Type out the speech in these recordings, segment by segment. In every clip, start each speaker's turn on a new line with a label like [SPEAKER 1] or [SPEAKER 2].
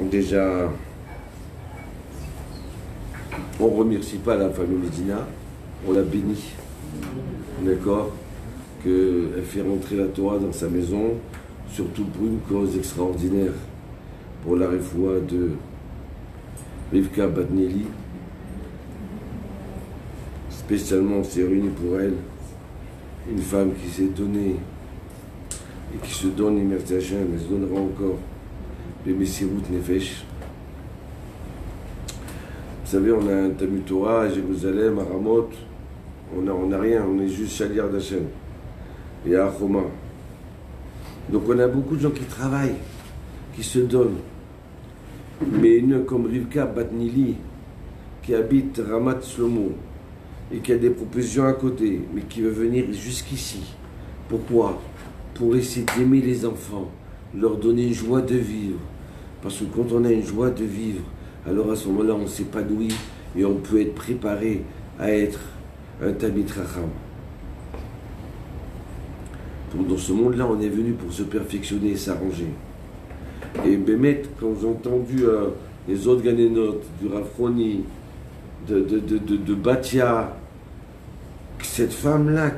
[SPEAKER 1] Déjà, on ne remercie pas la famille Medina, on la bénit, d'accord, qu'elle fait rentrer la Torah dans sa maison, surtout pour une cause extraordinaire, pour la réfoua de Rivka Batneli. Spécialement, on s'est réunis pour elle, une femme qui s'est donnée et qui se donne, Merci Hachem, elle se donnera encore, le Messirut Nefesh. Vous savez, on a un Talmud Torah à Jérusalem, à Ramoth, on n'a rien, on est juste Shaliach d'Hachem et à Choma. Donc on a beaucoup de gens qui travaillent, qui se donnent. Mais une comme Rivka Batnili, qui habite Ramat Shlomo, et qui a des propositions à côté, mais qui veut venir jusqu'ici. Pourquoi? Pour essayer d'aimer les enfants, leur donner une joie de vivre. Parce que quand on a une joie de vivre, alors à ce moment-là, on s'épanouit et on peut être préparé à être un Talmid Chacham. Donc dans ce monde-là, on est venu pour se perfectionner et s'arranger. Et Bémet, quand j'ai entendu les autres Ganénotes, du Rafroni, de Batia, cette femme-là,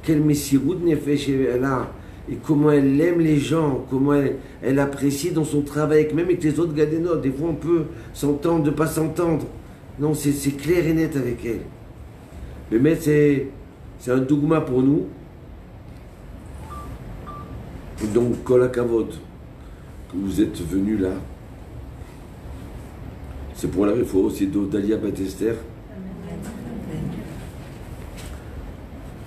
[SPEAKER 1] quel Messirut Nefesh elle a, et comment elle aime les gens, comment elle apprécie dans son travail, même avec les autres Ganénotes. Des fois on peut s'entendre, ne pas s'entendre. Non, c'est clair et net avec elle. Bémet, c'est un dogma pour nous. Donc, Kol HaKavod, que vous êtes venus là, c'est pour la réforme aussi d'Odalia Bat-Esther.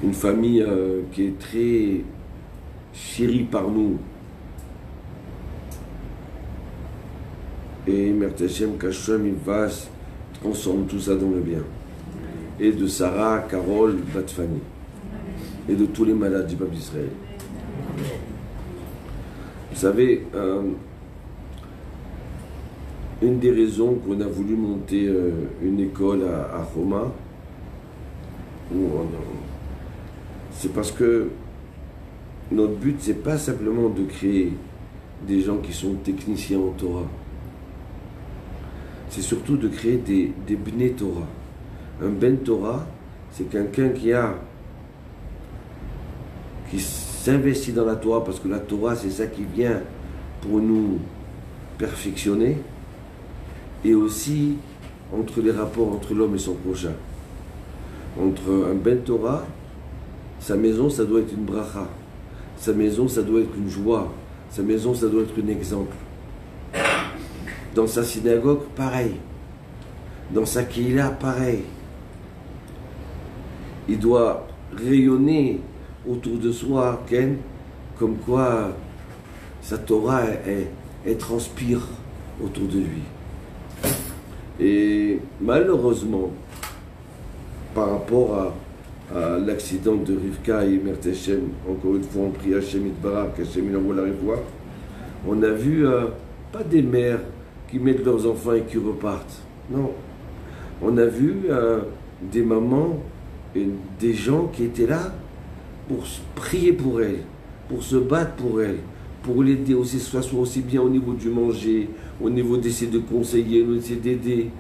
[SPEAKER 1] Une famille qui est très chérie par nous. Et Merci Hachem, qu'Hachem, il va transformer tout ça dans le bien. Et de Sarah, Carole, Bat-Fani. Et de tous les malades du peuple d'Israël. Vous savez, une des raisons qu'on a voulu monter une école à Choma, c'est parce que notre but, c'est pas simplement de créer des gens qui sont techniciens en Torah. C'est surtout de créer des Bnei Torah. Un Ben Torah, c'est quelqu'un qui s'investit dans la Torah, parce que la Torah, c'est ça qui vient pour nous perfectionner, et aussi entre les rapports entre l'homme et son prochain. Entre un Ben Torah, sa maison, ça doit être une bracha. Sa maison, ça doit être une joie. Sa maison, ça doit être un exemple. Dans sa synagogue, pareil. Dans sa kehila, pareil. Il doit rayonner autour de soi, Ken, comme quoi sa Torah, elle transpire autour de lui. Et malheureusement, par rapport à l'accident de Rivka et Merci Hachem, encore une fois on prie Hachem Itbarach, Hachem il envoie la réfoua, on a vu pas des mères qui mettent leurs enfants et qui repartent, non. On a vu des mamans et des gens qui étaient là pour prier pour elle, pour se battre pour elle, pour l'aider aussi, soit aussi bien au niveau du manger, au niveau d'essayer de conseiller, d'essayer d'aider.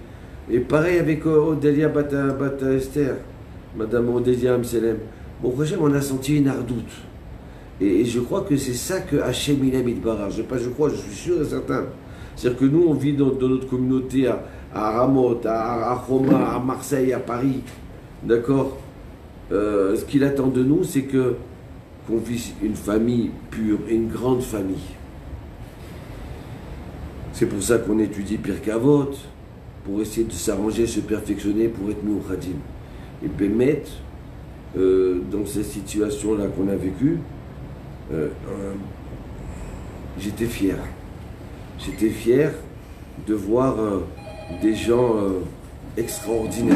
[SPEAKER 1] Et pareil avec Odalia Bat-Esther, Madame Odalia Amselem. Bon, prochain, on a senti une ardoute. Et je crois que c'est ça que Hachem il aime Itbarach. Je suis sûr et certain. C'est-à-dire que nous, on vit dans notre communauté à Ramoth, à Choma, à Marseille, à Paris. D'accord? Ce qu'il attend de nous, c'est qu'on vise une famille pure, une grande famille. C'est pour ça qu'on étudie Pirkei Avot, pour essayer de s'arranger, se perfectionner, pour être Meuchadim. Et Bémet, dans cette situation-là qu'on a vécue, j'étais fier. J'étais fier de voir des gens extraordinaires.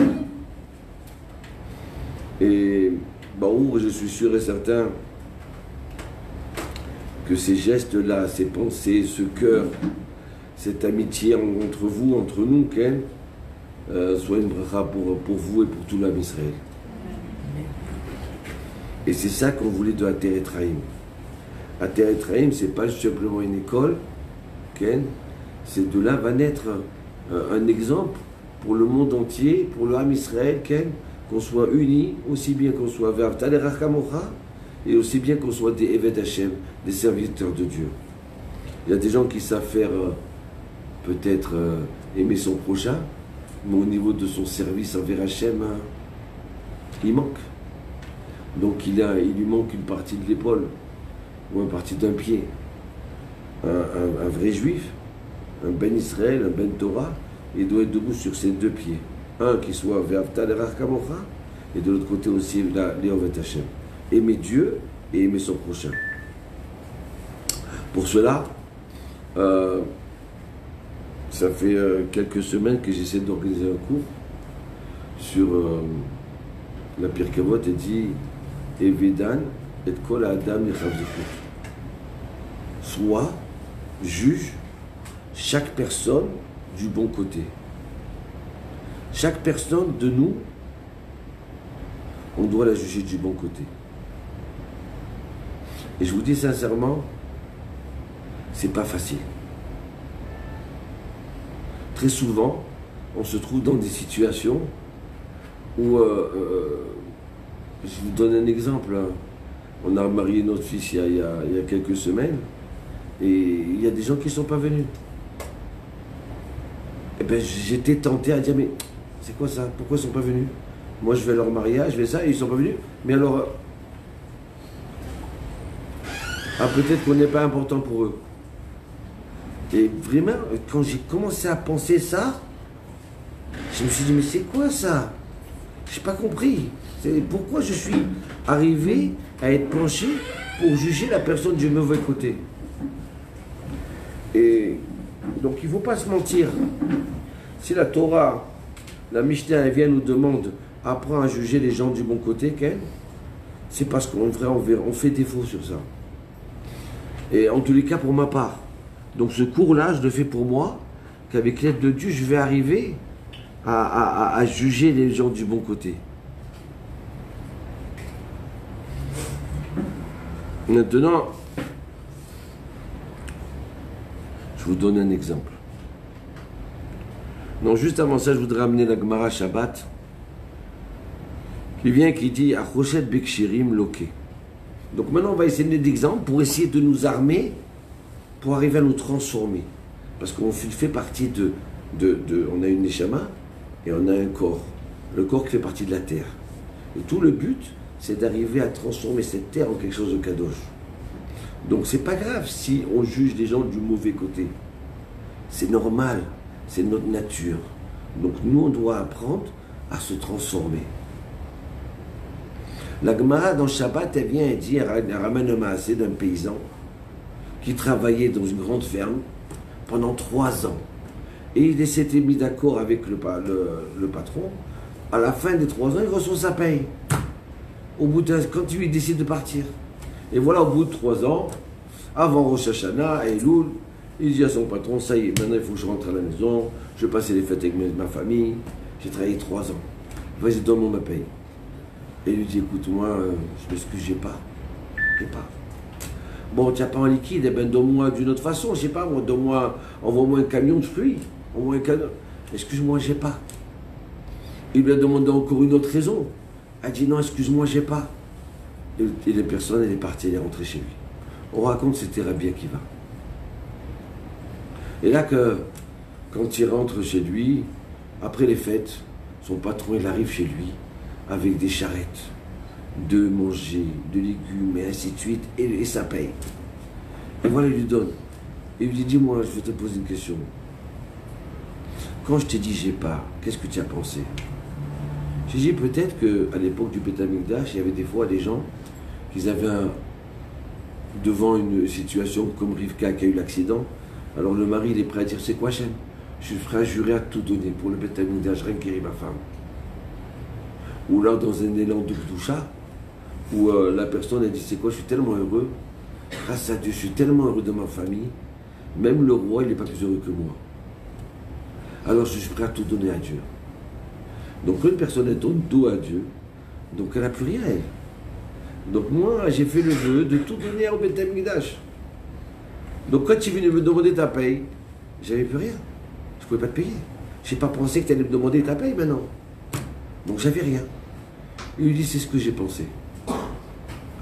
[SPEAKER 1] Et je suis sûr et certain que ces gestes-là, ces pensées, ce cœur, cette amitié entre vous, entre nous, Ken, soit une bracha pour vous et pour tout l'âme Israël. Et c'est ça qu'on voulait de Ater Etraim. Ater Etraim, c'est pas simplement une école, Ken, c'est de là va naître un exemple pour le monde entier, pour le Ham Israël, qu'on soit unis, aussi bien qu'on soit Ve'avta l'Erecha kamocha, et aussi bien qu'on soit des Eved Hashem, des serviteurs de Dieu. Il y a des gens qui savent faire peut-être aimer son prochain, mais au niveau de son service envers Hashem, il manque. Donc il lui manque une partie de l'épaule, ou une partie d'un pied. Un vrai juif, un Ben Israël, un Ben Torah, il doit être debout sur ses deux pieds. Un qui soit Ve'avta l'Erecha kamocha, et de l'autre côté aussi l'Evet Hashem. Aimer Dieu et aimer son prochain. Pour cela, ça fait quelques semaines que j'essaie d'organiser un cours sur la Pirkei Avot et dit Evedan et kol adam lechavzekut. Soit juge chaque personne du bon côté. Chaque personne de nous, on doit la juger du bon côté. Et je vous dis sincèrement, c'est pas facile. Très souvent, on se trouve dans des situations où, je vous donne un exemple, on a marié notre fils il y a quelques semaines, et il y a des gens qui ne sont pas venus. Et bien j'étais tenté à dire, mais c'est quoi ça? Pourquoi ils ne sont pas venus? Moi je vais à leur mariage, je vais ça, et ils ne sont pas venus. Mais alors, peut-être qu'on n'est pas important pour eux. Et vraiment, quand j'ai commencé à penser ça, je me suis dit, mais c'est quoi ça? Je n'ai pas compris. Pourquoi je suis arrivé à être penché pour juger la personne du mauvais côté? Et donc il ne faut pas se mentir. Si la Torah, la Mishnah, elle vient nous demande, apprends à juger les gens du bon côté, c'est parce qu'on fait défaut sur ça. Et en tous les cas, pour ma part. Donc ce cours-là, je le fais pour moi, qu'avec l'aide de Dieu, je vais arriver à juger les gens du bon côté. Maintenant, je vous donne un exemple. Non, juste avant ça, je voudrais amener la Gemara Shabbat, qui dit Achoshet Bekshirim Loke. Donc maintenant, on va essayer d'exemples pour essayer de nous armer, pour arriver à nous transformer. Parce qu'on fait partie on a une neshama et on a un corps. Le corps qui fait partie de la terre. Et tout le but, c'est d'arriver à transformer cette terre en quelque chose de kadosh. Donc c'est pas grave si on juge les gens du mauvais côté. C'est normal, c'est notre nature. Donc nous, on doit apprendre à se transformer. La Gemara dans Shabbat, elle vient et dit, elle ramène un maasé d'un paysan qui travaillait dans une grande ferme pendant 3 ans. Et il s'était mis d'accord avec le patron. À la fin des 3 ans, il reçoit sa paye. Quand il décide de partir. Et voilà, au bout de 3 ans, avant Rosh Hashanah, Elul, il dit à son patron, ça y est, maintenant il faut que je rentre à la maison, je vais passer les fêtes avec ma famille, j'ai travaillé 3 ans. Vas-y, donne-moi ma paye. Et il lui dit, écoute, moi, je m'excuse, j'ai pas. Bon, tu n'as pas en liquide, eh ben donne-moi d'une autre façon, je sais pas, moi, envoie-moi un camion de fruits, envoie un camion. Excuse-moi, j'ai pas. Il lui a demandé encore une autre raison. Elle a dit, non, excuse-moi, j'ai pas. Et la personne, elle est partie, elle est rentrée chez lui. On raconte, c'était Rabbi Akiva. Et là, quand il rentre chez lui, après les fêtes, son patron, il arrive chez lui avec des charrettes de manger, de légumes, et ainsi de suite, et ça paye. Et voilà, il lui donne. Et il lui dit, dis-moi, je vais te poser une question. Quand je t'ai dit j'ai pas, qu'est-ce que tu as pensé? J'ai dit peut-être qu'à l'époque du Beth Amikdash, il y avait des fois des gens qui avaient devant une situation comme Rivka qui a eu l'accident, alors le mari il est prêt à dire, c'est quoi Hachem? Je suis prêt à jurer à tout donner pour le Beth Amikdash, rien guérir ma femme. Ou là, dans un élan de Kdusha, où la personne a dit, c'est quoi, je suis tellement heureux, grâce à Dieu, je suis tellement heureux de ma famille, même le roi, il n'est pas plus heureux que moi. Alors je suis prêt à tout donner à Dieu. Donc quand une personne elle donne tout à Dieu, donc elle n'a plus rien. Donc moi, j'ai fait le vœu de tout donner au Beth Amikdash. Donc quand tu es venu me demander ta paye, J'avais plus rien. Je pouvais pas te payer. J'ai pas pensé que tu allais me demander ta paye maintenant. Donc j'avais rien. Il lui dit, c'est ce que j'ai pensé.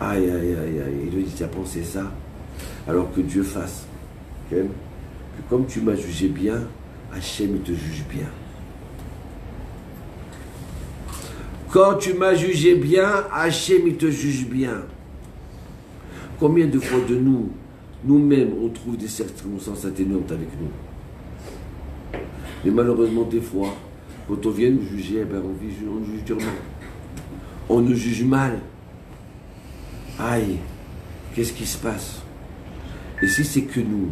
[SPEAKER 1] Aïe, aïe, aïe, aïe. Il lui dit, tu as pensé ça? Alors que Dieu fasse. Okay? Que comme tu m'as jugé bien, Hachem, il te juge bien. Quand tu m'as jugé bien, Hachem, il te juge bien. Combien de fois de nous-mêmes, on trouve des circonstances atténuantes avec nous? Mais malheureusement, des fois, quand on vient nous juger, ben on juge durement. On nous juge mal. Aïe, qu'est-ce qui se passe? Et si c'est que nous,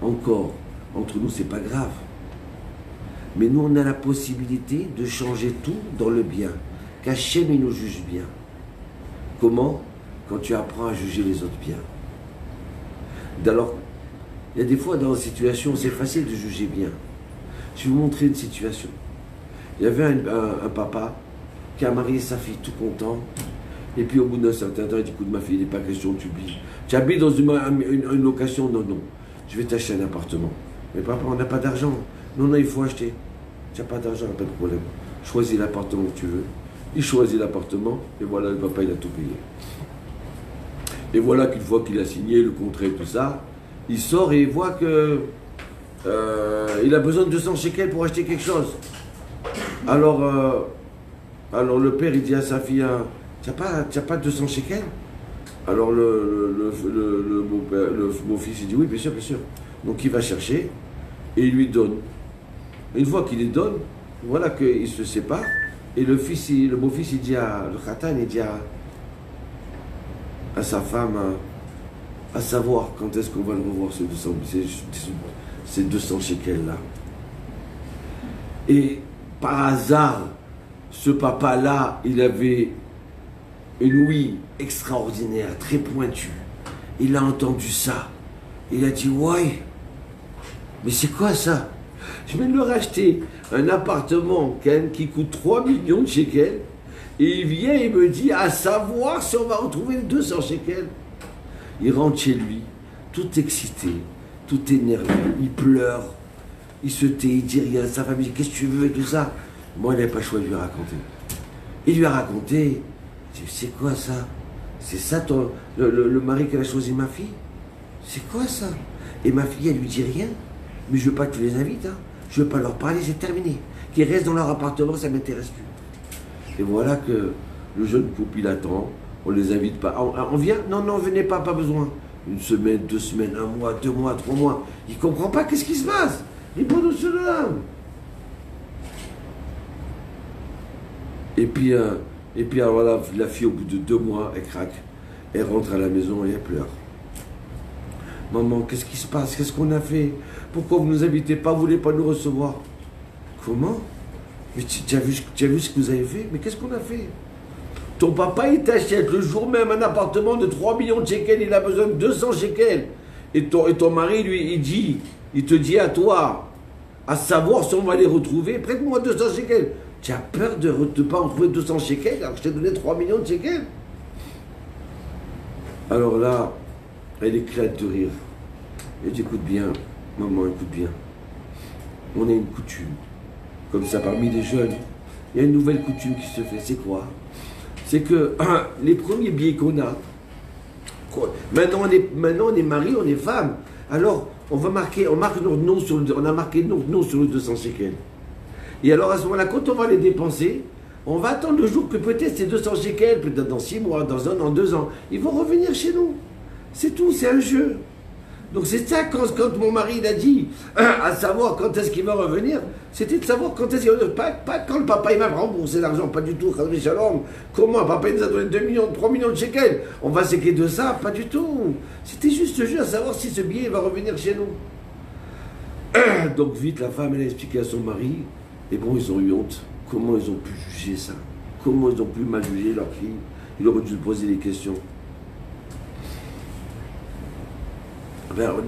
[SPEAKER 1] encore, entre nous, c'est pas grave. Mais nous, on a la possibilité de changer tout dans le bien. Qu'Hachem, il nous juge bien. Comment? Quand tu apprends à juger les autres bien. Alors, il y a des fois dans une situation, c'est facile de juger bien. Je vais vous montrer une situation. Il y avait un papa qui a marié sa fille tout content. Et puis au bout d'un certain temps, il dit, écoute ma fille, il n'est pas question que tu habites. Tu habites dans une location? Non, non. Je vais t'acheter un appartement. Mais papa, on n'a pas d'argent. Non, non, il faut acheter. Tu n'as pas d'argent, pas de problème. Choisis l'appartement que tu veux. Il choisit l'appartement, et voilà, le papa, il a tout payé. Et voilà qu'une fois qu'il a signé le contrat et tout ça, il sort et il voit que il a besoin de 200 shekels pour acheter quelque chose. Alors le père, il dit à sa fille, tu n'as pas 200 shekels? Alors le beau-fils, il dit, oui, bien sûr, bien sûr. Donc il va chercher, et il lui donne. Une fois qu'il les donne, voilà qu'ils se séparent, et le beau-fils, il dit le khatan, il dit à sa femme, à savoir quand est-ce qu'on va le revoir, ces 200 shekels-là. Et par hasard, ce papa-là, il avait une ouïe extraordinaire, très pointue. Il a entendu ça. Il a dit, ouais, mais c'est quoi ça? Je viens de leur acheter un appartement qui coûte 3 millions de shekels. Et il vient et me dit, à savoir si on va retrouver les 200 shekels. Il rentre chez lui, tout excité, tout énervé, il pleure, il se tait, il dit rien, sa famille dit, qu'est-ce que tu veux et tout ça. Moi, il n'avait pas le choix de lui raconter. Il lui a raconté, il dit, c'est quoi ça? C'est ça le mari qu'elle a choisi ma fille? C'est quoi ça? Et ma fille, elle lui dit rien, mais je veux pas que tu les invites, hein. Je veux pas leur parler, c'est terminé. Qu'ils restent dans leur appartement, ça m'intéresse plus. Et voilà que le jeune couple, il attend, on les invite pas. On vient? Non, non, venez pas, pas besoin. Une semaine, 2 semaines, 1 mois, 2 mois, 3 mois. Il comprend pas qu'est-ce qui se passe. Il prend de cela. Et puis alors là, la fille, au bout de 2 mois, elle craque. Elle rentre à la maison et elle pleure. Maman, qu'est-ce qui se passe? Qu'est-ce qu'on a fait? Pourquoi vous ne nous invitez pas? Vous ne voulez pas nous recevoir? Comment? Mais tu as vu ce que vous avez fait? Mais qu'est-ce qu'on a fait? Ton papa, il t'achète le jour même un appartement de 3 millions de shekels, il a besoin de 200 shekels. Et ton mari, lui, il te dit à toi, à savoir si on va les retrouver, prête-moi 200 shekels. Tu as peur de ne pas retrouver 200 shekels alors que je t'ai donné 3 millions de shekels? Alors là, elle éclate de rire. Elle dit, écoute bien, maman, écoute bien. On a une coutume. Comme ça, parmi les jeunes, il y a une nouvelle coutume qui se fait. C'est quoi? C'est que les premiers billets qu'on a, maintenant on est mari, on est femme. Alors, on marque notre nom on a marqué notre nom sur le 200 shekels. Et alors, à ce moment-là, quand on va les dépenser, on va attendre le jour que peut-être ces 200 shekels, peut-être dans 6 mois, dans 1 an, 2 ans, ils vont revenir chez nous. C'est tout, c'est un jeu. Donc c'est ça, quand mon mari il a dit, à savoir quand est-ce qu'il va revenir, c'était de savoir quand est-ce qu'il va revenir. Pas quand le papa il m'a remboursé l'argent, pas du tout. Comment papa il nous a donné 2 millions, 3 millions de shekels, on va s'équiper de ça? Pas du tout. C'était juste ce jeu à savoir si ce billet va revenir chez nous. Donc vite, la femme elle a expliqué à son mari, et bon, ils ont eu honte. Comment ils ont pu juger ça? Comment ils ont pu mal juger leur fille? Il aurait dû poser des questions.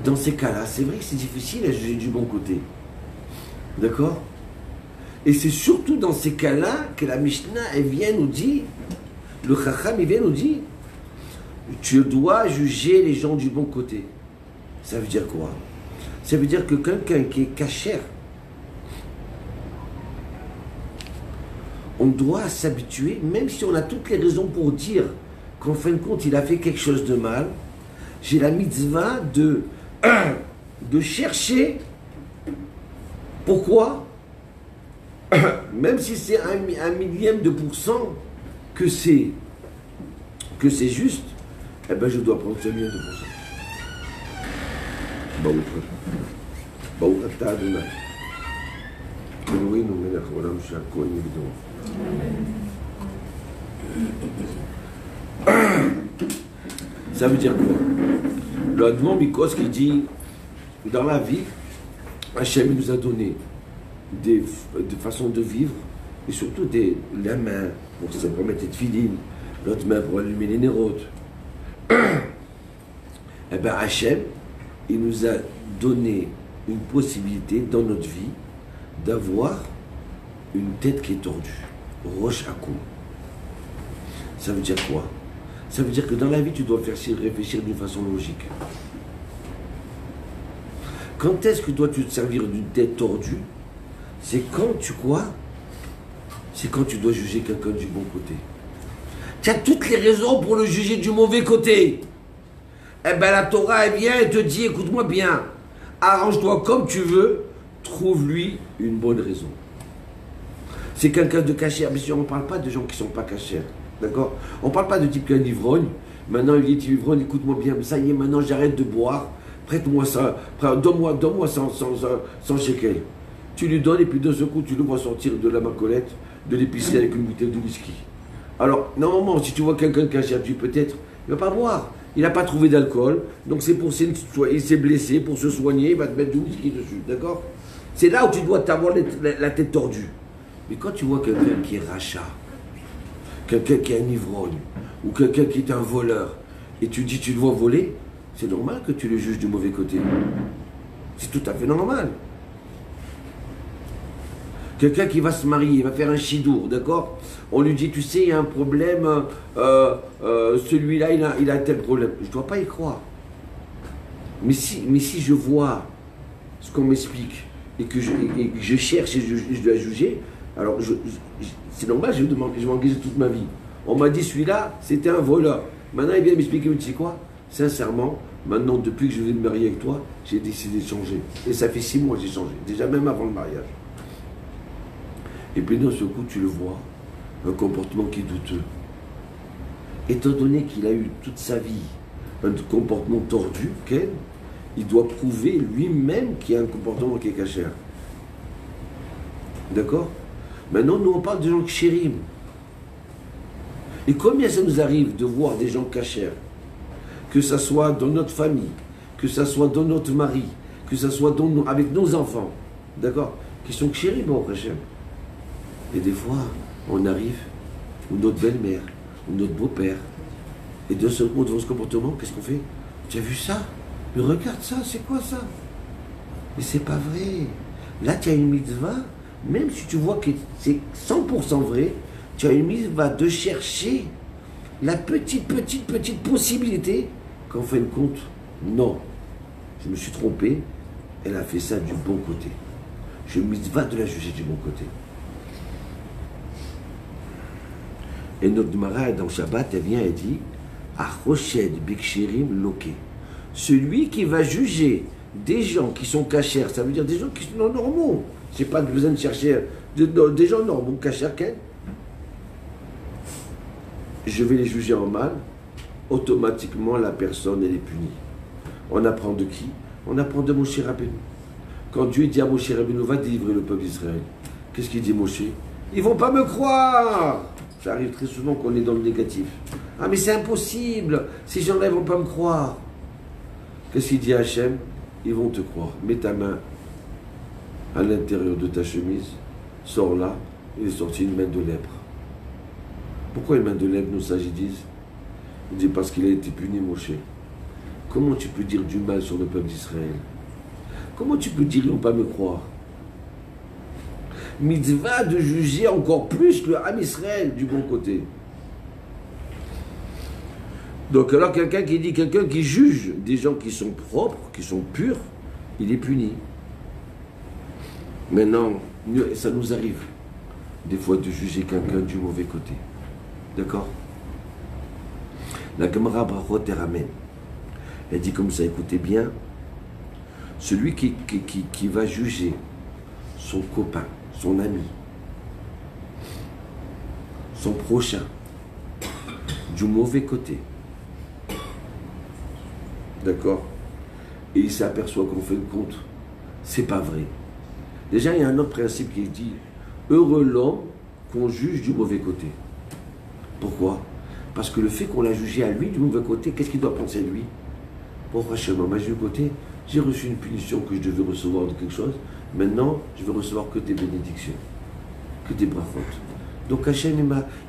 [SPEAKER 1] Dans ces cas-là, c'est vrai que c'est difficile à juger du bon côté. D'accord? Et c'est surtout dans ces cas-là que la Mishnah, elle vient nous dire, le Chacham, il vient nous dire, tu dois juger les gens du bon côté. Ça veut dire quoi? Ça veut dire que quelqu'un qui est cachère, on doit s'habituer, même si on a toutes les raisons pour dire qu'en fin de compte, il a fait quelque chose de mal, j'ai la mitzvah de chercher. Pourquoi? Même si c'est un millième de pourcent que c'est juste, eh ben je dois prendre ce millième de pourcent. Baruch atah Adonai. Eloheinu melech haolam שהכל נגדו. Ça veut dire quoi? Le Admon Mikos qui dit, dans la vie, Hachem nous a donné des façons de vivre, et surtout la main pour se remettre les tefilines, l'autre main pour allumer les nérotes. Eh bien Hachem, il nous a donné une possibilité dans notre vie d'avoir une tête qui est tordue, roche à cou. Ça veut dire quoi? Ça veut dire que dans la vie, tu dois réfléchir d'une façon logique. Quand est-ce que dois-tu te servir d'une tête tordue? C'est quand tu quoi? C'est quand tu dois juger quelqu'un du bon côté. Tu as toutes les raisons pour le juger du mauvais côté. Eh bien la Torah, elle vient et te dit, écoute-moi bien, arrange-toi comme tu veux, trouve-lui une bonne raison. C'est quelqu'un de cachère, mais on ne parle pas de gens qui ne sont pas cachères. D'accord? On ne parle pas de type qui a un ivrogne. Maintenant, il dit ivrogne, écoute-moi bien, ça y est, maintenant j'arrête de boire. Prête-moi ça, donne-moi 100 shekels. Tu lui donnes et puis d'un seul coup, tu le vois sortir de la macolette, de l'épicerie avec une bouteille de whisky. Alors, normalement, si tu vois quelqu'un qui a cherché, peut-être, il ne va pas boire. Il n'a pas trouvé d'alcool, donc c'est pour il s'est blessé, pour se soigner, il va te mettre du whisky dessus, d'accord? C'est là où tu dois t'avoir la tête tordue. Mais quand tu vois quelqu'un qui est rachat, quelqu'un qui est un ivrogne, ou quelqu'un qui est un voleur, et tu dis tu dois voler, c'est normal que tu le juges du mauvais côté. C'est tout à fait normal. Quelqu'un qui va se marier, il va faire un chidour, d'accord? On lui dit, tu sais, il y a un problème, celui-là, il a tel problème. Je ne dois pas y croire. Mais si je vois ce qu'on m'explique, et que je cherche et je dois juger, alors c'est normal, je vais m'engager toute ma vie. On m'a dit, celui-là, c'était un voleur. Maintenant, il vient m'expliquer, tu sais quoi? Sincèrement, maintenant, depuis que je vais me marier avec toi, j'ai décidé de changer. Et ça fait 6 mois que j'ai changé, déjà même avant le mariage. Et puis d'un seul coup, tu le vois, un comportement qui est douteux. Étant donné qu'il a eu toute sa vie un comportement tordu, il doit prouver lui-même qu'il a un comportement qui est cachère. D'accord? Maintenant, nous, on parle de gens chérim. Et combien ça nous arrive de voir des gens cachères? Que ça soit dans notre famille, que ça soit dans notre mari, que ça soit avec nos enfants, d'accord? Qui sont chérim au Hachem. Et des fois, on arrive, ou notre belle-mère, ou notre beau-père, et d'un seul coup, devant ce comportement, qu'est-ce qu'on fait? Tu as vu ça? Mais regarde ça, c'est quoi ça? Mais c'est pas vrai. Là, tu as une mitzvah, même si tu vois que c'est 100% vrai, tu as une mitzvah de chercher la petite possibilité qu'en fin de compte, non, je me suis trompé, elle a fait ça du bon côté. Je me mitzvah de la juger du bon côté. Et notre Gemara dans Shabbat, elle vient et dit Achoshed Bikshirim Loke. Celui qui va juger des gens qui sont cachères, ça veut dire des gens qui sont normaux. C'est pas besoin de chercher des gens normaux, cachères, je vais les juger en mal, automatiquement la personne elle est punie. On apprend de qui? On apprend de Moshe Rabbeinu. Quand Dieu dit à Moshe Rabbeinu, va délivrer le peuple d'Israël, qu'est-ce qu'il dit Moshe? Ils vont pas me croire. Ça arrive très souvent qu'on est dans le négatif. Ah mais c'est impossible, ces gens-là ne vont pas me croire. Qu'est-ce qu'il dit à Hachem? Ils vont te croire. Mets ta main à l'intérieur de ta chemise, sors là, il est sorti une main de lèpre. Pourquoi une main de lèpre, nos sages disent? Il dit parce qu'il a été puni, Moshe. Comment tu peux dire du mal sur le peuple d'Israël? Comment tu peux dire ils ne vont pas me croire? Mitzvah de juger encore plus le Ham Israël du bon côté. Donc alors quelqu'un qui juge des gens qui sont propres, qui sont purs, il est puni. Maintenant, ça nous arrive, des fois, de juger quelqu'un du mauvais côté. D'accord? La Gemara Brachot elle ramène. Elle dit comme ça, écoutez bien, celui qui va juger son copain, son ami, son prochain, du mauvais côté, d'accord? Et il s'aperçoit qu'en fin de compte, c'est pas vrai. Déjà, il y a un autre principe qui dit, heureux l'homme qu'on juge du mauvais côté. Pourquoi? Parce que le fait qu'on l'a jugé à lui du mauvais côté, qu'est-ce qu'il doit penser de lui? Pourquoi chez moi, du côté, j'ai reçu une punition que je devais recevoir de quelque chose, maintenant, je vais recevoir que tes bénédictions, que tes brachot. Donc Hachem,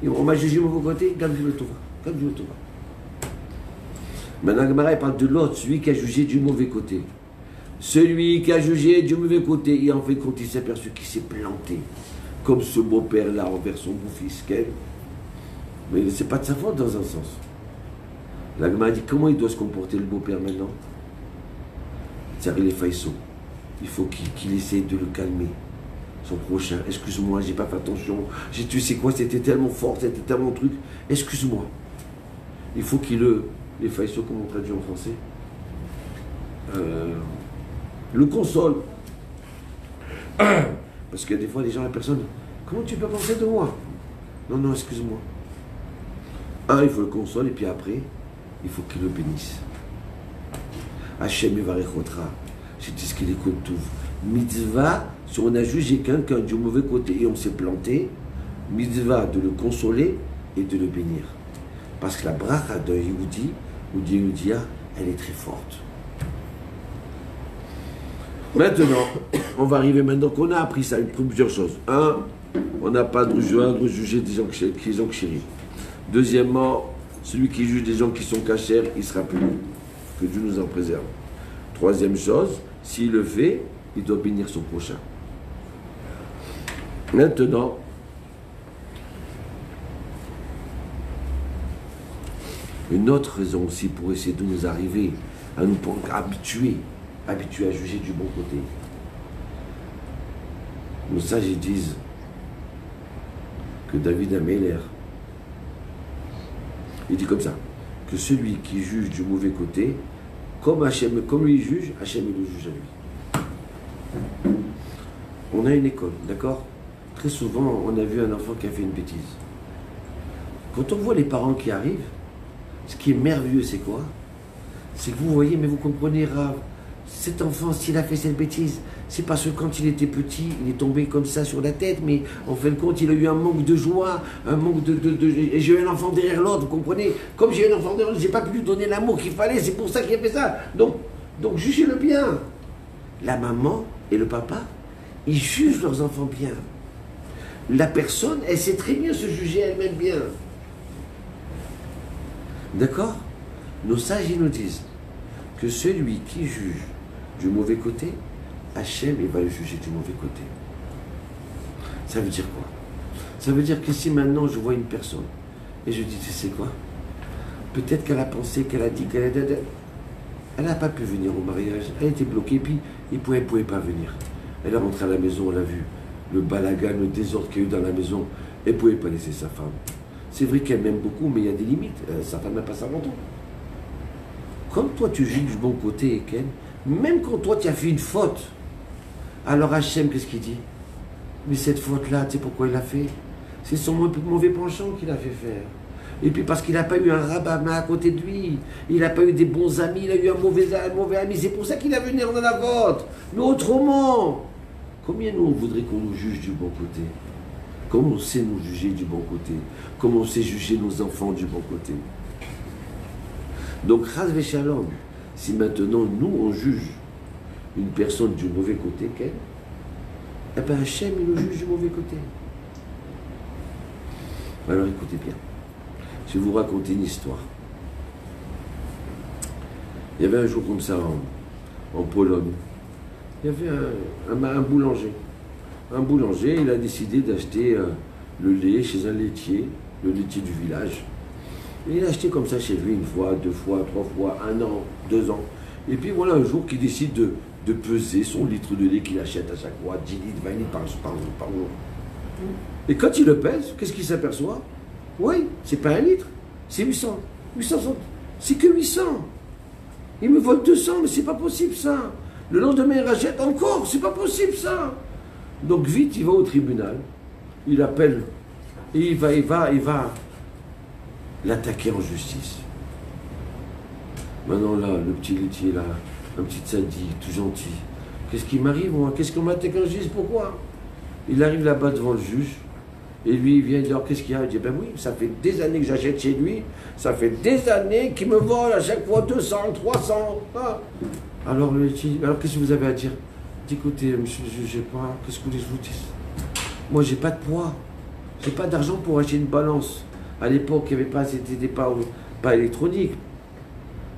[SPEAKER 1] on m'a jugé du mauvais côté, Gamdu le Tova. Maintenant, Gemara parle de l'autre, celui qui a jugé du mauvais côté. Celui qui a jugé du mauvais côté, et en fait, quand il s'est aperçu qu'il s'est planté, comme ce beau-père-là envers son beau-fils, mais c'est pas de sa faute dans un sens. La Gemara dit comment il doit se comporter le beau-père maintenant? C'est-à-dire, il est faïso. Il faut qu'il essaye de le calmer. Son prochain, excuse-moi, j'ai pas fait attention. Tu sais quoi, c'était tellement fort, c'était tellement truc. Excuse-moi. Il faut qu'il les faïso, comme on traduit en français, le console. Parce que des fois, les gens, la personne, comment tu peux penser de moi? Non, excuse-moi. Il faut le consoler, et puis après, il faut qu'il le bénisse. Hachem Evarechotra, c'est ce qu'il écoute tout. Mitzvah, si on a jugé quelqu'un du mauvais côté et on s'est planté, mitzvah de le consoler et de le bénir. Parce que la bracha d'un Yehudi ou d'une Yehudia, elle est très forte. Maintenant, on va arriver maintenant qu'on a appris ça, plusieurs choses. Un, on n'a pas de juger des gens qui sont chéris. Deuxièmement, celui qui juge des gens qui sont cachers, il sera puni. Que Dieu nous en préserve. Troisième chose, s'il le fait, il doit bénir son prochain. Maintenant, une autre raison aussi pour essayer de nous arriver à nous habituer à juger du bon côté. Nos sages disent que David Améler, il dit comme ça, que celui qui juge du mauvais côté, comme lui juge, Hachem il le juge à lui. On a une école, d'accord? Très souvent, on a vu un enfant qui a fait une bêtise. Quand on voit les parents qui arrivent, ce qui est merveilleux, c'est quoi? C'est que vous voyez, mais vous comprenez, Rav, cet enfant, s'il a fait cette bêtise, c'est parce que quand il était petit, il est tombé comme ça sur la tête, mais en fin de compte, il a eu un manque de joie, un manque et j'ai eu un enfant derrière l'autre, vous comprenez? Comme j'ai eu un enfant derrière l'autre, j'ai pas pu lui donner l'amour qu'il fallait, c'est pour ça qu'il a fait ça. Donc jugez-le bien. La maman et le papa, ils jugent leurs enfants bien. La personne, elle sait très bien se juger elle-même bien. D'accord? Nos sages, ils nous disent que celui qui juge du mauvais côté, Hachem, il va le juger du mauvais côté. Ça veut dire quoi? Ça veut dire que si maintenant je vois une personne et je dis, tu sais quoi? Peut-être qu'elle a pensé, qu'elle a dit qu'elle n'a pas pu venir au mariage, elle était bloquée, puis elle ne pouvait pas venir. Elle est rentrée à la maison, elle a vu le balagan, le désordre qu'il y a eu dans la maison, elle ne pouvait pas laisser sa femme. C'est vrai qu'elle m'aime beaucoup, mais il y a des limites. Sa femme n'a pas 50 ans. Comme toi tu juges du bon côté, Ken, même quand toi tu as fait une faute, alors Hachem, qu'est-ce qu'il dit? Mais cette faute-là, tu sais pourquoi il l'a fait? C'est son mauvais penchant qu'il a fait faire. Et puis parce qu'il n'a pas eu un rabbin à côté de lui, il n'a pas eu des bons amis, il a eu un mauvais ami, c'est pour ça qu'il a venu dans la vôtre. Mais autrement, combien nous on voudrait qu'on nous juge du bon côté? Comment on sait nous juger du bon côté? Comment on sait juger nos enfants du bon côté? Donc, Chas v'Shalom, si maintenant nous on juge une personne du mauvais côté qu'elle, eh bien Hachem il nous juge du mauvais côté. Alors écoutez bien, je vais vous raconter une histoire. Il y avait un jour comme ça en Pologne, il y avait un boulanger. Un boulanger, il a décidé d'acheter le lait chez un laitier, le laitier du village. Et il a acheté comme ça chez lui une fois, deux fois, trois fois, 1 an, 2 ans. Et puis voilà un jour qu'il décide de peser son litre de lait qu'il achète à chaque fois, 10 litres, 20 litres par jour. Et quand il le pèse, qu'est-ce qu'il s'aperçoit? Oui, c'est pas 1 litre, c'est 800. 800, c'est que 800. Il me vole 200, mais c'est pas possible ça. Le lendemain, il rachète encore, c'est pas possible ça. Donc vite, il va au tribunal, il appelle, et il va l'attaquer en justice. Maintenant là, le petit laitier là, un petit sadique, tout gentil. Qu'est-ce qui m'arrive moi? Qu'est-ce qu'on m'attaque en justice? Pourquoi? Il arrive là-bas devant le juge, et lui il vient dire qu'est-ce qu'il y a? Il dit ben oui, ça fait des années que j'achète chez lui, ça fait des années qu'il me vole à chaque fois 200, 300. Ah. Alors le laitier, alors qu'est-ce que vous avez à dire? Il dit écoutez, monsieur le juge, j'ai pas, qu'est-ce que vous voulez que je vous dise? Moi j'ai pas de poids, j'ai pas d'argent pour acheter une balance. À l'époque, il n'y avait pas, c'était pas électronique.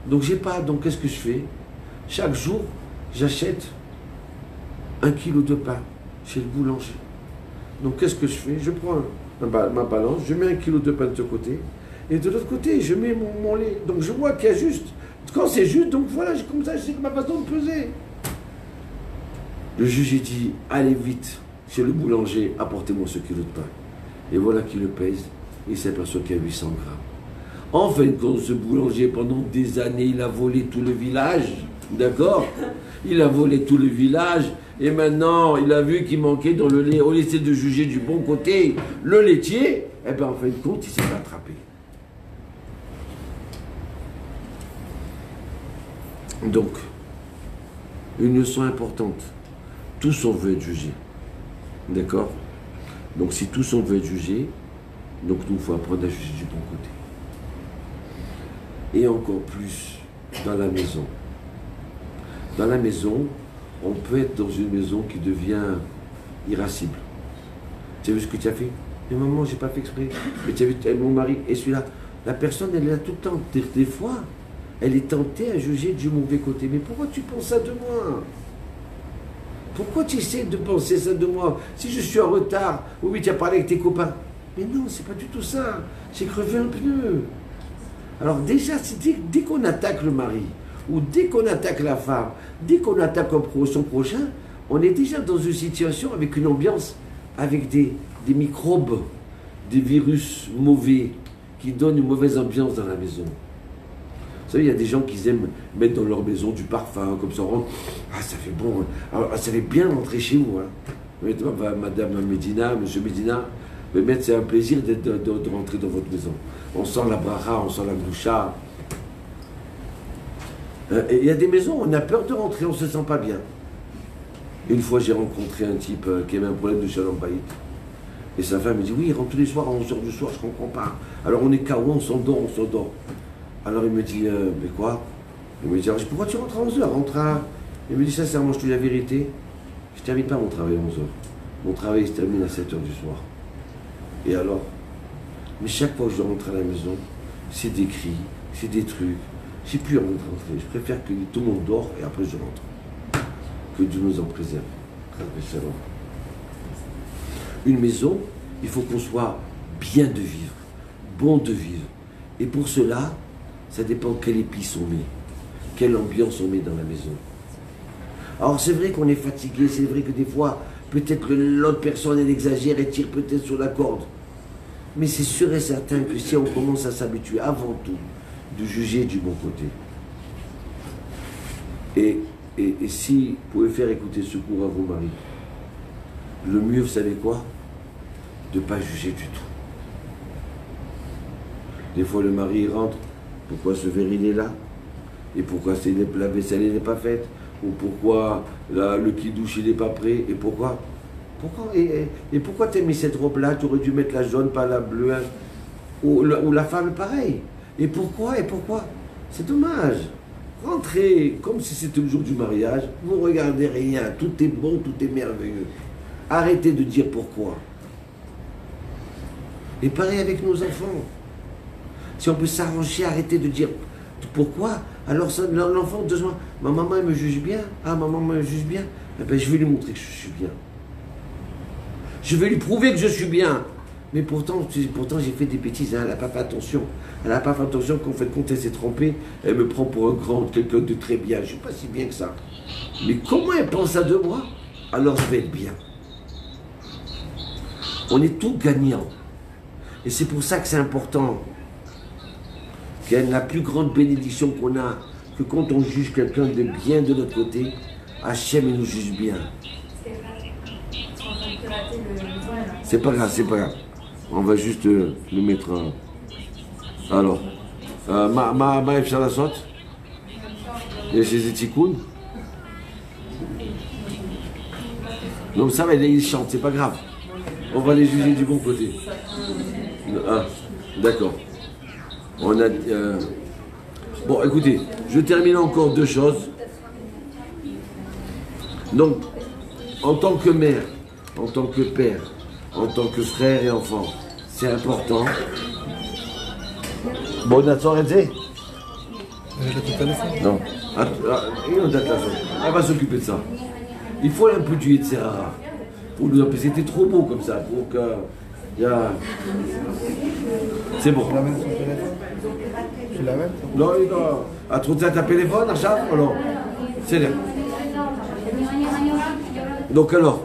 [SPEAKER 1] Donc j'ai pas, donc qu'est-ce que je fais? Chaque jour, j'achète 1 kilo de pain chez le boulanger. Donc qu'est-ce que je fais? Je prends ma balance, je mets 1 kilo de pain de ce côté, et de l'autre côté, je mets mon lait. Donc je vois qu'il y a juste, quand c'est juste, donc voilà, comme ça, c'est ma façon de peser. Le juge, il dit, allez vite chez le boulanger, apportez-moi ce kilo de pain. Et voilà qu'il le pèse, il s'aperçoit qu'il y a 800 grammes. En fin de compte, ce boulanger, pendant des années, il a volé tout le village, d'accord? Il a volé tout le village, et maintenant, il a vu qu'il manquait dans le lait. Au lieu de juger du bon côté le laitier, eh bien, en fin de compte, il s'est attrapé. Donc, une leçon importante. Tous on veut être jugés, d'accord? Donc, si tous on veut être jugés, donc nous, il faut apprendre à juger du bon côté. Et encore plus dans la maison. Dans la maison, on peut être dans une maison qui devient irascible. Tu as vu ce que tu as fait? Mais maman, j'ai pas fait exprès. Mais tu as vu mon mari et celui-là. La personne, elle est là tout le temps. Des fois, elle est tentée à juger du mauvais côté. Mais pourquoi tu penses ça de moi? Pourquoi tu essaies de penser ça de moi? Si je suis en retard, oui, tu as parlé avec tes copains. Mais non, c'est pas du tout ça. J'ai crevé un pneu. Alors déjà, dès qu'on attaque le mari, ou dès qu'on attaque la femme, dès qu'on attaque son prochain, on est déjà dans une situation avec une ambiance, avec des microbes, des virus mauvais, qui donnent une mauvaise ambiance dans la maison. Vous savez, il y a des gens qui aiment mettre dans leur maison du parfum, comme ça, on rentre, ah ça fait bon, alors, ça fait bien rentrer chez vous. Hein. Madame Medina, Monsieur Medina, mais c'est un plaisir de rentrer dans votre maison. On sent la bracha, on sent la gloucha. Il y a des maisons où on a peur de rentrer, on ne se sent pas bien. Une fois, j'ai rencontré un type qui avait un problème de shalom bayit. Et sa femme me dit, oui, il rentre tous les soirs à 11h du soir, je ne comprends pas. Alors on est KO, on s'endort. Alors il me dit, mais quoi? Il me dit, alors, pourquoi tu rentres à 11h? Il me dit, sincèrement, je te dis la vérité, je ne termine pas mon travail à 11h. Mon travail se termine à 7h du soir. Et alors? Mais chaque fois que je rentre à la maison, c'est des cris, c'est des trucs. J'ai plus envie de rentrer. Je préfère que tout le monde dort et après je rentre. Que Dieu nous en préserve. Une maison, il faut qu'on soit bien de vivre, bon de vivre. Et pour cela, ça dépend quelle épice on met, quelle ambiance on met dans la maison. Alors c'est vrai qu'on est fatigué, c'est vrai que des fois, peut-être que l'autre personne, elle exagère et tire peut-être sur la corde. Mais c'est sûr et certain que si on commence à s'habituer avant tout, de juger du bon côté. Et si vous pouvez faire écouter ce cours à vos maris, le mieux, vous savez quoi? De ne pas juger du tout. Des fois, le mari rentre, pourquoi ce verre il est là? Et pourquoi la vaisselle n'est pas faite? Ou pourquoi le kidouche il n'est pas prêt? Et pourquoi? Et pourquoi tu as mis cette robe-là? Tu aurais dû mettre la jaune, pas la bleue. Hein? Ou la femme, pareil. Et pourquoi? C'est dommage. Rentrez comme si c'était le jour du mariage. Vous regardez rien. Tout est bon, tout est merveilleux. Arrêtez de dire pourquoi. Et pareil avec nos enfants. Si on peut s'arranger, arrêtez de dire pourquoi. Alors l'enfant, 2 mois, ma maman elle me juge bien. Ah, ma maman me juge bien. Eh bien, je vais lui montrer que je suis bien. Je vais lui prouver que je suis bien. Mais pourtant j'ai fait des bêtises, hein, elle n'a pas fait attention. Elle n'a pas fait attention qu'en fait, quand elle s'est trompée, elle me prend pour un grand, quelqu'un de très bien. Je ne suis pas si bien que ça. Mais comment elle pense ça de moi? Alors je vais être bien. On est tous gagnants. Et c'est pour ça que c'est important. Qu'il y a la plus grande bénédiction qu'on a, que quand on juge quelqu'un de bien de notre côté, Hachem il nous juge bien. C'est pas grave, c'est pas grave. On va juste le mettre. Alors, ma אפשר לעשות? יש איזה תיקון? Donc ça va, il chante, c'est pas grave. On va les juger du bon côté. Ah, d'accord. On a. Bon, écoutez, je termine encore deux choses. Donc, en tant que mère, en tant que père, en tant que frère et enfant, c'est important. Bon, on attend, elle non. Elle va s'occuper de ça. Il faut un peu du Yetzirara. C'était trop beau comme ça. Pour que. C'est bon.
[SPEAKER 2] Tu l'amènes?
[SPEAKER 1] Non, non. À trop de ta téléphone, Achab? Non. C'est là. Donc alors.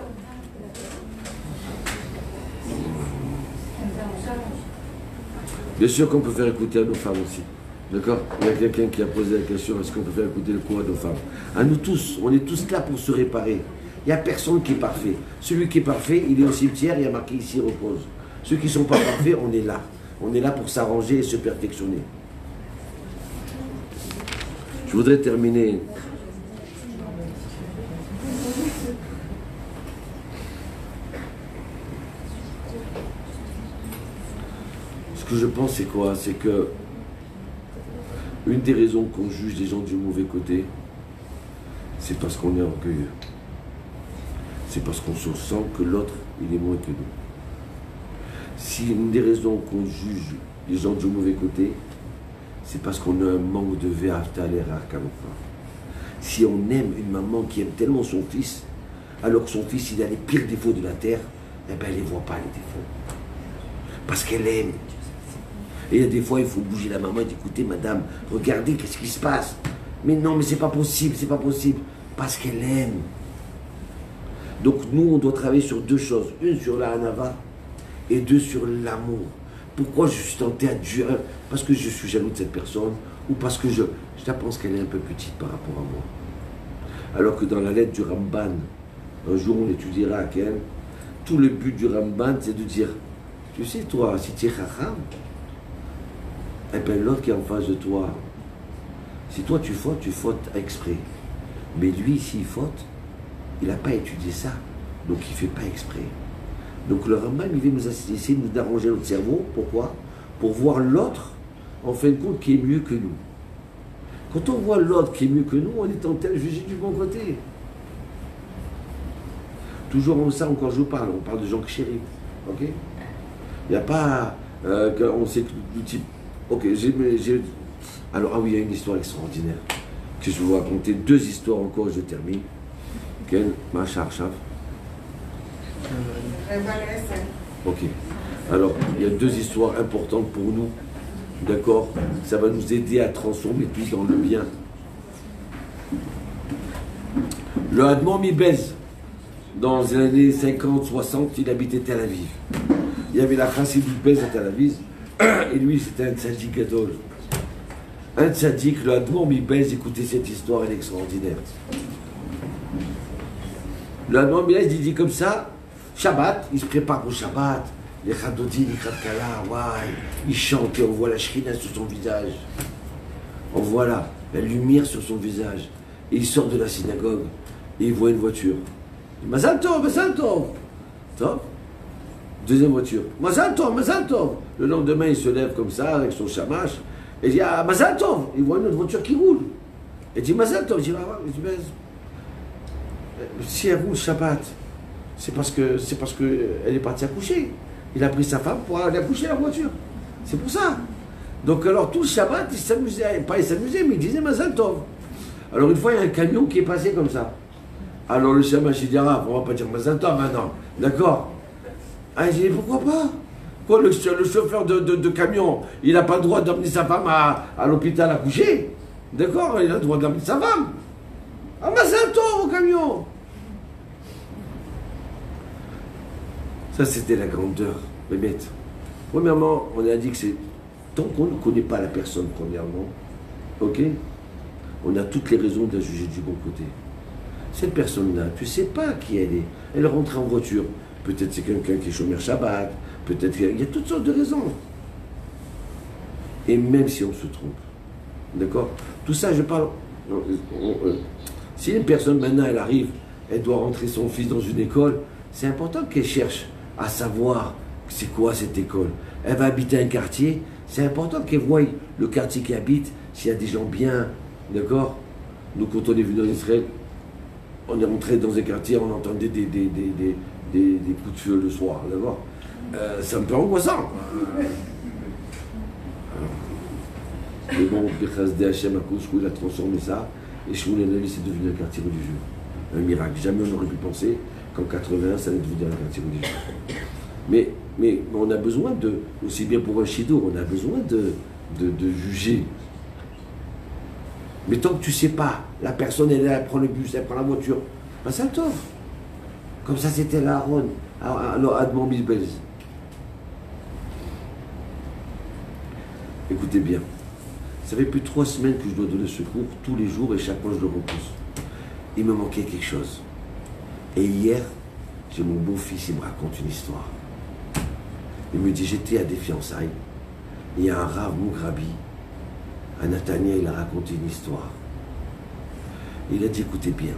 [SPEAKER 1] Bien sûr qu'on peut faire écouter à nos femmes aussi. D'accord? Il y a quelqu'un qui a posé la question, est-ce qu'on peut faire écouter le cours à nos femmes? À nous tous, on est tous là pour se réparer. Il n'y a personne qui est parfait. Celui qui est parfait, il est au cimetière, il y a marqué ici, repose. Ceux qui ne sont pas parfaits, on est là. On est là pour s'arranger et se perfectionner. Je voudrais terminer. Ce que je pense, c'est quoi? C'est que une des raisons qu'on juge les gens du mauvais côté, c'est parce qu'on est orgueilleux. C'est parce qu'on se sent que l'autre, il est moins que nous. Si une des raisons qu'on juge les gens du mauvais côté, c'est parce qu'on a un manque de Ve'ahavta-l'erecha kamocha. Si on aime une maman qui aime tellement son fils, alors que son fils, il a les pires défauts de la terre, eh bien, elle ne les voit pas, les défauts. Parce qu'elle aime. Et il y a des fois, il faut bouger la maman et dire, écoutez, madame, regardez, qu'est-ce qui se passe? Mais non, mais c'est pas possible, c'est pas possible. Parce qu'elle aime. Donc nous, on doit travailler sur deux choses. Une sur la hanava et deux sur l'amour. Pourquoi je suis tenté à Dieu? Parce que je suis jaloux de cette personne ou parce que je la pense qu'elle est un peu petite par rapport à moi. Alors que dans la lettre du Ramban, un jour on étudiera à Ken, tout le but du Ramban, c'est de dire, tu sais toi, si tu es chacham, eh bien l'autre qui est en face de toi, si toi tu fautes exprès. Mais lui, s'il faute, il n'a pas étudié ça, donc il ne fait pas exprès. Donc le Rambam, il vient nous essayer de nous arranger notre cerveau. Pourquoi? Pour voir l'autre, en fin de compte, qui est mieux que nous. Quand on voit l'autre qui est mieux que nous, on est tenté de juger du bon côté. Toujours comme ça, encore je vous parle, on parle de gens chéris. Ok? Il n'y a pas... on sait que du type... Ok, alors, ah oui, il y a une histoire extraordinaire que je vais vous raconter. Deux histoires encore, je termine. Quel Machar Chav. Ok. Alors, il y a deux histoires importantes pour nous. D'accord? Ça va nous aider à transformer tout dans le bien. Le Admon Mibez, dans les années 50-60, il habitait Tel Aviv. Il y avait la Chassidut Bez à Tel Aviv. Et lui, c'était un tzaddik gadol. Un tzaddik, le Admon Mibez, écoutez cette histoire, elle est extraordinaire. Le Admon Mibez, il dit comme ça, Shabbat, il se prépare pour Shabbat. Les Chadodim, les Khatkala, il chante et on voit la Shrina sur son visage. On voit la lumière sur son visage. Et il sort de la synagogue et il voit une voiture. Mazal Tov, Mazal Tov. Top. Deuxième voiture. Mazal Tov, Mazal Tov. Le lendemain, il se lève comme ça avec son shamash et il dit ah, Mazal Tov. Il voit une autre voiture qui roule. Il dit Mazal Tov. Il dit si elle roule Shabbat, c'est parce que elle est partie accoucher. Il a pris sa femme pour aller accoucher la voiture. C'est pour ça. Donc alors tout le Shabbat, il s'amusait, pas il s'amusait, mais il disait Mazal Tov. Alors une fois, il y a un camion qui est passé comme ça. Alors le shamash, il dit ah, on va pas dire Mazal Tov maintenant. D'accord? Ah, il dit pourquoi pas? Quoi, le chauffeur de camion, il n'a pas le droit d'emmener sa femme à l'hôpital à coucher. D'accord? Il a le droit d'emmener sa femme. Ah, mais c'est un tort au camion. Ça, c'était la grandeur. Mais bête. Premièrement, on a dit que c'est... Tant qu'on ne connaît pas la personne, premièrement, ok, on a toutes les raisons de la juger du bon côté. Cette personne-là, tu ne sais pas qui elle est. Elle rentre en voiture. Peut-être c'est quelqu'un qui est chômeur Shabbat. Peut-être qu'il y a toutes sortes de raisons. Et même si on se trompe. D'accord? Tout ça, je parle... si une personne, maintenant, elle arrive, elle doit rentrer son fils dans une école, c'est important qu'elle cherche à savoir c'est quoi cette école. Elle va habiter un quartier, c'est important qu'elle voie le quartier qu'elle habite, s'il y a des gens bien, d'accord? Nous, quand on est venu en Israël, on est rentré dans un quartier, on entendait des coups de feu le soir, d'accord? C'est un peu angoissant. Mais bon, Hachem, il a transformé ça, et Shmuel Levi, c'est devenu un quartier religieux. Un miracle. Jamais on n'aurait pu penser qu'en 81, ça allait devenir un quartier religieux. Mais on a besoin de, aussi bien pour un shidour, on a besoin de juger. Mais tant que tu ne sais pas, la personne elle est là, elle prend le bus, elle prend la voiture, ben ça le tort. Comme ça c'était la Aaron, à Admon Bisbez. Écoutez bien, ça fait plus de 3 semaines que je dois donner ce cours, tous les jours, et chaque fois je le repousse. Il me manquait quelque chose. Et hier, j'ai mon beau-fils, il me raconte une histoire. Il me dit, j'étais à des fiançailles, il y a un Rav Mugrabi, à Nathania, il a raconté une histoire. Il a dit, écoutez bien,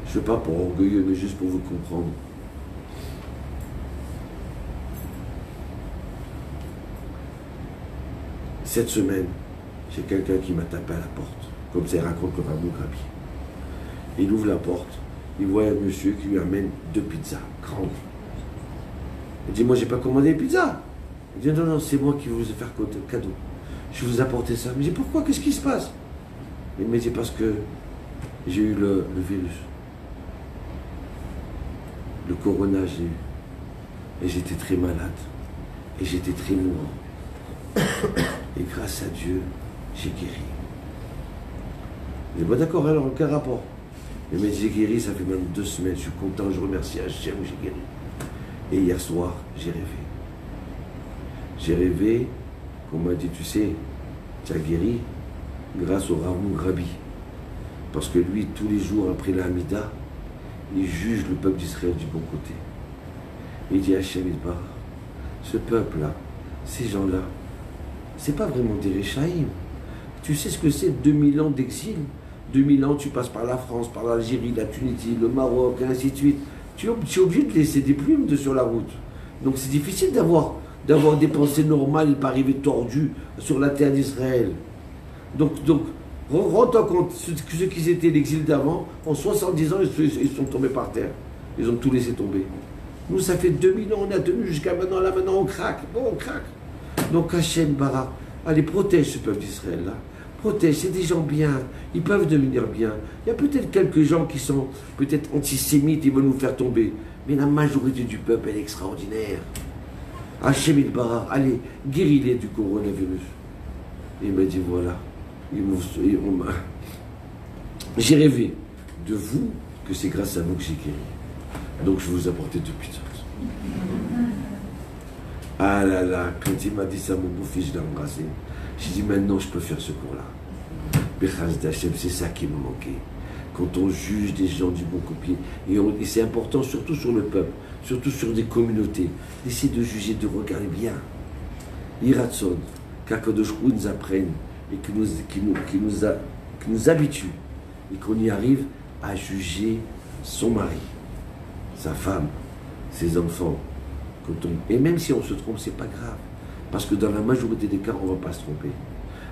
[SPEAKER 1] je ne veux pas pour orgueilleux, mais juste pour vous comprendre. Cette semaine, j'ai quelqu'un qui m'a tapé à la porte, comme ça il raconte le Rav Mugrabi. Il ouvre la porte, il voit un monsieur qui lui amène 2 pizzas grandes. Il dit, moi j'ai pas commandé les pizzas. Il dit, non, c'est moi qui vous ai fait cadeau. Je vous ai apporté ça. Mais je dis, pourquoi? Qu'est-ce qui se passe? Il me dit, parce que j'ai eu le virus. Le corona, j'ai eu. Et j'étais très malade. Et j'étais très mourant. Et grâce à Dieu, j'ai guéri. Je dis, bon d'accord, alors aucun rapport. Il m'a dit, j'ai guéri, ça fait même 2 semaines, je suis content, je remercie Hachem, j'ai guéri. Et hier soir, j'ai rêvé. J'ai rêvé qu'on m'a dit, tu sais, tu as guéri grâce au Rav Mugrabi. Parce que lui, tous les jours après la Hamida, il juge le peuple d'Israël du bon côté. Il dit, Hachem Yitbarach, ce peuple-là, ces gens-là, c'est pas vraiment des Réchaïm. Tu sais ce que c'est 2000 ans d'exil? 2000 ans, tu passes par la France, par l'Algérie, la Tunisie, le Maroc, et ainsi de suite. Tu es obligé de laisser des plumes sur la route. Donc c'est difficile d'avoir des pensées normales et pas arriver tordues sur la terre d'Israël. Donc rends-toi compte, ceux qui étaient l'exil d'avant, en 70 ans, ils sont tombés par terre. Ils ont tout laissé tomber. Nous, ça fait 2000 ans, on a tenu jusqu'à maintenant, là maintenant on craque. Bon, on craque. Donc Hachem Bara, allez, protège ce peuple d'Israël là. Protège, c'est des gens bien, ils peuvent devenir bien. Il y a peut-être quelques gens qui sont peut-être antisémites, ils veulent nous faire tomber. Mais la majorité du peuple, elle est extraordinaire. Hachem Bara, allez, guéris-les du coronavirus. Et il m'a dit, voilà, j'ai rêvé de vous, que c'est grâce à vous que j'ai guéri. Donc je vous apportais 2 pizzas. Ah là là, quand il m'a dit ça, mon beau-fils, je l'ai embrassé. J'ai dit, maintenant je peux faire ce cours-là. Bechaz d'Hachem, c'est ça qui me manquait. Quand on juge des gens du bon côté, et c'est important, surtout sur le peuple, surtout sur des communautés, d'essayer de juger, de regarder bien. Iratson, qu'Akadosh Hu nous apprenne et qui nous habitue, et qu'on y arrive à juger son mari, sa femme, ses enfants. Et même si on se trompe, c'est pas grave. Parce que dans la majorité des cas, on ne va pas se tromper.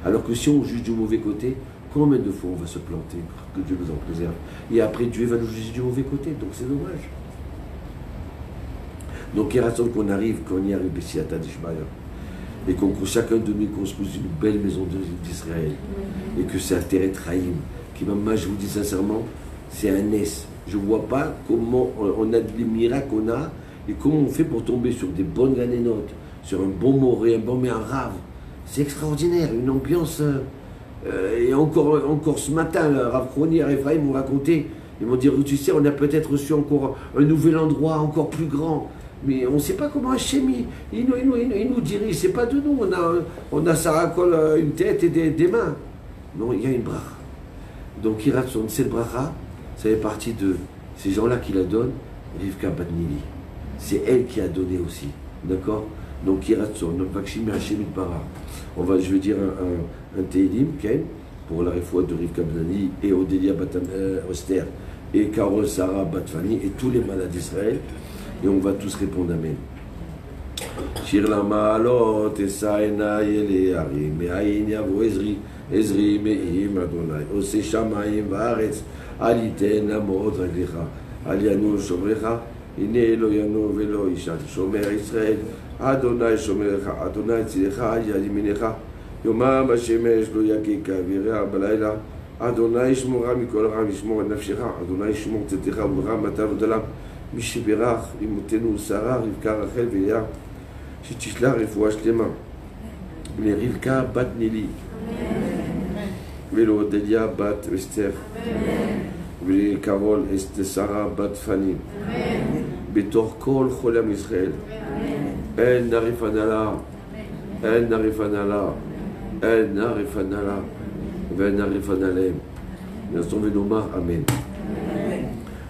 [SPEAKER 1] Alors que si on juge du mauvais côté, combien de fois on va se planter, que Dieu nous en préserve. Et après, Dieu va nous juger du mauvais côté, donc c'est dommage. Donc il raison qu'on arrive, qu'on y arrive ici à Tadishmaïa, et qu'on chacun de nous construise une belle maison d'Israël, et que c'est un terre Traïm, qui moi je vous dis sincèrement, c'est un S. Je ne vois pas comment on a des miracles qu'on a, Et comment on fait pour tomber sur des bonnes ganénotes, sur un bon moré, un bon mais un rave. C'est extraordinaire, une ambiance. Et encore ce matin, le Rav Kroni et Ephraim m'ont raconté, ils m'ont dit, tu sais, on a peut-être reçu encore un nouvel endroit encore plus grand. Mais on ne sait pas comment Hachem, il nous dirige, c'est pas de nous. On a Sarakol, une tête et des mains. Non, il y a une bracha. Donc Iratson, cette bracha, ça fait partie de ces gens-là qui la donnent, Rivka Bat Nili. C'est elle qui a donné aussi. D'accord? Donc Iratson, Vakshim Hachem Itbarach. Je vais dire un Teilim, Ken, pour la réfoua de Rivka Bat Nili et Odélia Bat Oster et Karol Sarah Bat Fani et tous les malades d'Israël. Et on va tous répondre Amen. Shir la ma'alot esaena yele arim me'ayin yavo Ezri me'im Adonai ose shamayim va'aretz aliten amod raglecha alianu shomrecha ine Eloyanu velo ishan shomer Israël Adonai shomerecha Adonai tzilecha al yaminecha yomam hashemesh lo yakeka virea balayla Adonai shmora mikol ram yishmor et nafshecha Adonai shmor tzetecha uvra matav dalam Mishiberach, Imotenu, Sarah, Rivka, Rachel, Vélia, Shitishla, Refoua, Shlema, les Rivka, Bat Nili, Vélo, Delia, Bat Esther, Vélo, Carol, Esther, Sarah, Bat Fanny, Betor Kol, Cholam Israël, El Narifanala, El Narifanala, El Narifanala, Ven Narifanalem, Nasson Venomar, Amen.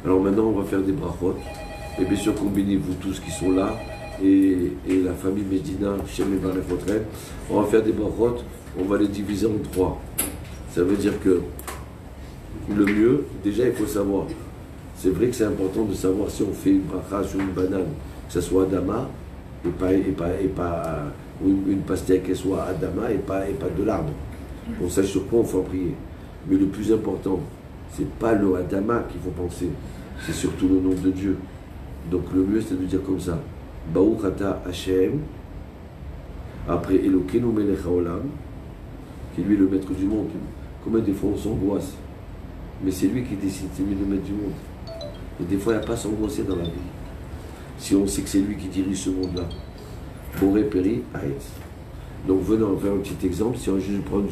[SPEAKER 1] Alors maintenant, on va faire des brachot. Et bien sûr, combinez-vous tous qui sont là et la famille Medina, Shem et Barefotrem. On va faire des brachot, on va les diviser en 3. Ça veut dire que le mieux, déjà, il faut savoir. C'est vrai que c'est important de savoir si on fait une bracha sur une banane, que ce soit Adama ou une pastèque qu'elle soit Adama et pas de l'arbre. On sache sur quoi on faut prier. Mais le plus important, c'est pas le Adama qu'il faut penser, c'est surtout le nom de Dieu. Donc le mieux c'est de dire comme ça, Baruch Ata Hashem, après Elokeinu Melech Haolam, qui est lui le maître du monde. Combien des fois on s'angoisse, mais c'est lui qui décide, c'est lui le maître du monde. Et des fois il n'y a pas à s'angoisser dans la vie. Si on sait que c'est lui qui dirige ce monde-là. Boré Péri Aetz. Donc venons on va faire un petit exemple, si on juste prend.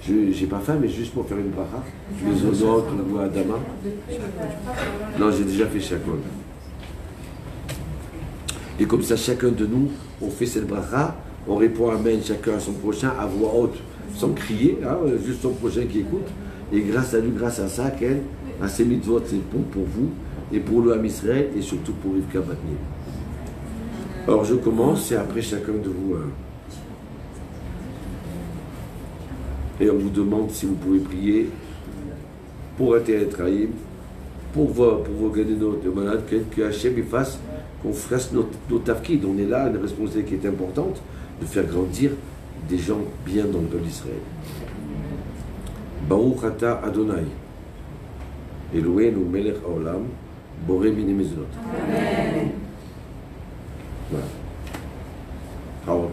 [SPEAKER 1] J'ai pas faim, mais juste pour faire une bracha. Les autres, ou Adama. Non, j'ai déjà fait chacun. Et comme ça, chacun de nous, on fait cette bracha, on répond Amen chacun à son prochain à voix haute, sans crier, hein, juste son prochain qui écoute. Et grâce à lui, grâce à ça, à ces mitzvot, c'est bon pour vous, et pour le Ham Israël, et surtout pour Rivka Bat Nili. Alors je commence, et après chacun de vous. Et on vous demande si vous pouvez prier pour Ater Etraïm, pour vos ganénotes de malades, que Hachem fasse, qu'on fasse nos tafkid. On est là, une responsabilité qui est importante, de faire grandir des gens bien dans le peuple d'Israël. Baruch Ata Adonai, Eloheinu Melech Haolam, Boré Bini Mezonot. Voilà. Alors,